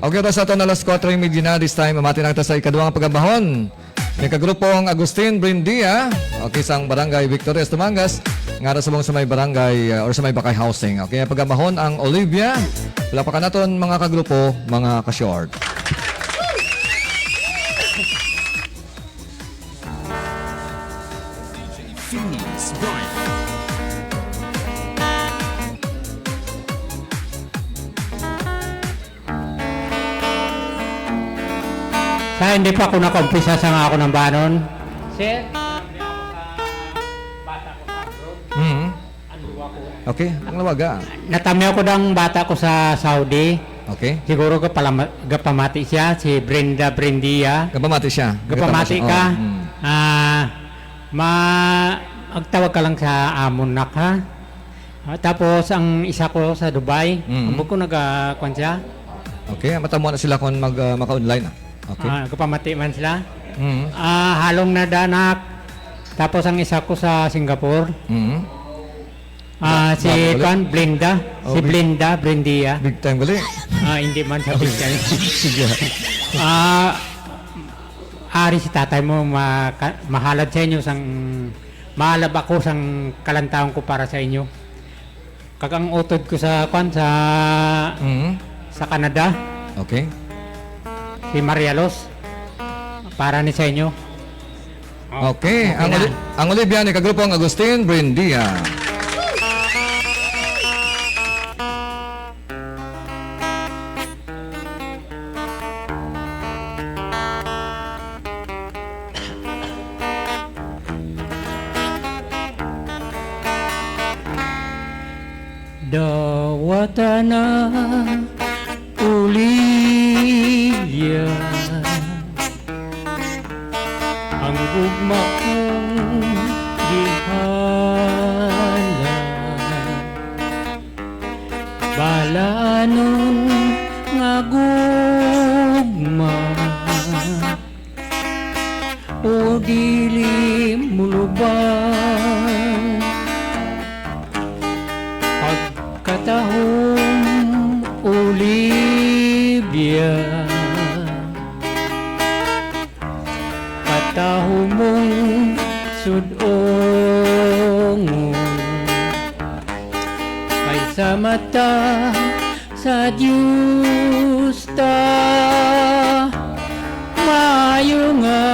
Okay, ito sa ito na alas 4:30 na this time. Mamati na kita sa ikaduhang pagabahon. May kagrupong Agustin Brindia. Okay, sang barangay Victorias Tumangas. Nga sa mga sa may barangay or sa may bakay housing. Okay, pagabahon ang Olivia. Wala pa ka naton mga kagrupo, mga ka-short. Sa hindi pa ako nakumpisa sa nga ako ng banon. Sir, Okay, ang lawaga. natami ako ng bata ko sa Saudi. Okay. Siguro gapamati siya, si Brenda Brendia. Gapamati siya. Gapamati ka. Oh, Magtawag ka lang sa amon nak ha. Tapos ang isa ko sa Dubai, ang ko nagkuhan siya. Okay, matamo na sila kung maka-online. Okay. Gapamati man sila. Halong na danak. Tapos ang isa ko sa Singapore. Si Kan Blinda, si Blinda Brendia. Big time gali. Hindi man sa big time. Sige. Ari si tatay mo mahalad sa inyo sang mahalab ako sang kalantaon ko para sa inyo. Kagang utod ko sa sa Canada. Okay. Si Marialos para ni sa inyo. Okay, ang Olivia ni kagrupong Agustin Brindia. Dawata na Olivia, ang gugma kong gihala, balanon nga gugma, o dili muluban pagkatahong Olivia, katahong mong sudong ay sa mata sa Diyos ta mayo nga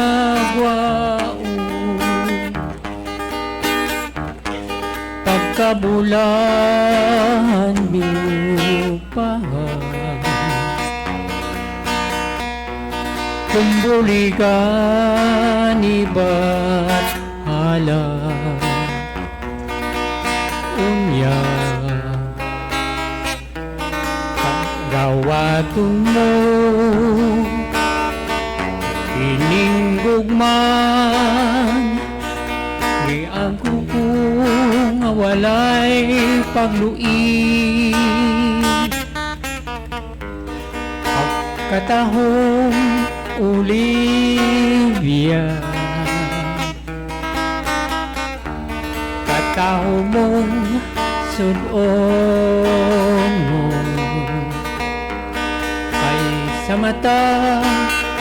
pagkabulan mo pa kumbuligan iba't hala unya paggawaton mo ininggugman di ako kung walay pagluin pagkatahong Olivia, katahong mong sudong ay sa mata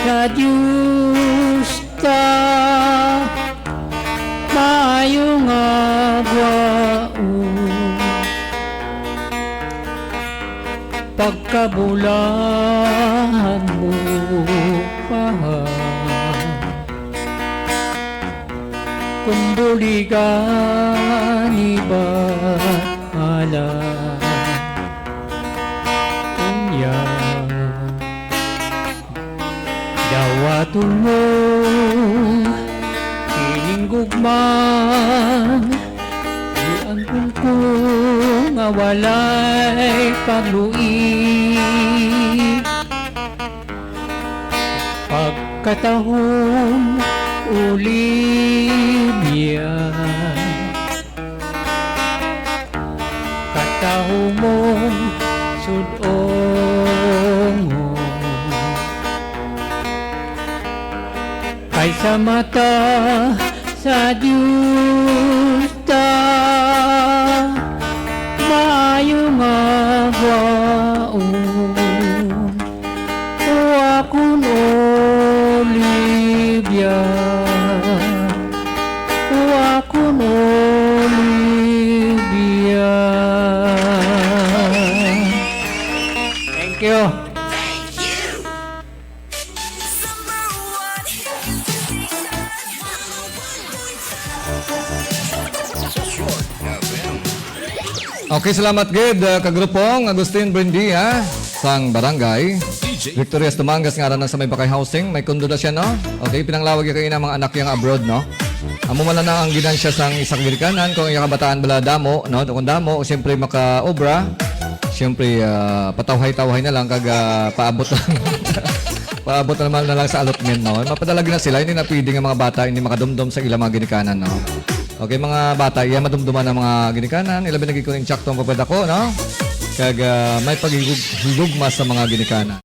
sa Diyos ta maayong agwaon pagkabulan mo pa kumbuligan iba't hala unya dawaton mo ininggugman di ang kung walay pagluin pagkatahong Olivia, katahong mong sudong kay sa mata sa Diyos ta maayong agwaon Thank you. Okay, salamat gid kagrupong Agustin Buendia sang barangay Victorias Tumangas nga ran sa may bakay housing, may kondo na siya no. Okay, pinanglawag kay na mga anak yang abroad no. Amo man na ang ginansya sang isang Amerikanan kung iya kabataan bala damo no, kung damo o siyempre maka-obra. Siyempre patawhay-tawhay na lang kag paabot lang. Paabot naman na lang sa allotment no. Mapadalagi na sila, hindi na pwede nga mga bata hindi makadumdum sa ilang mga ginikanan no. Okay, mga bata, iya madumduman ng mga ginikanan, ilabi naging ko ng tsaktong papadako, no? Kag may paghigugma sa mga ginikanan.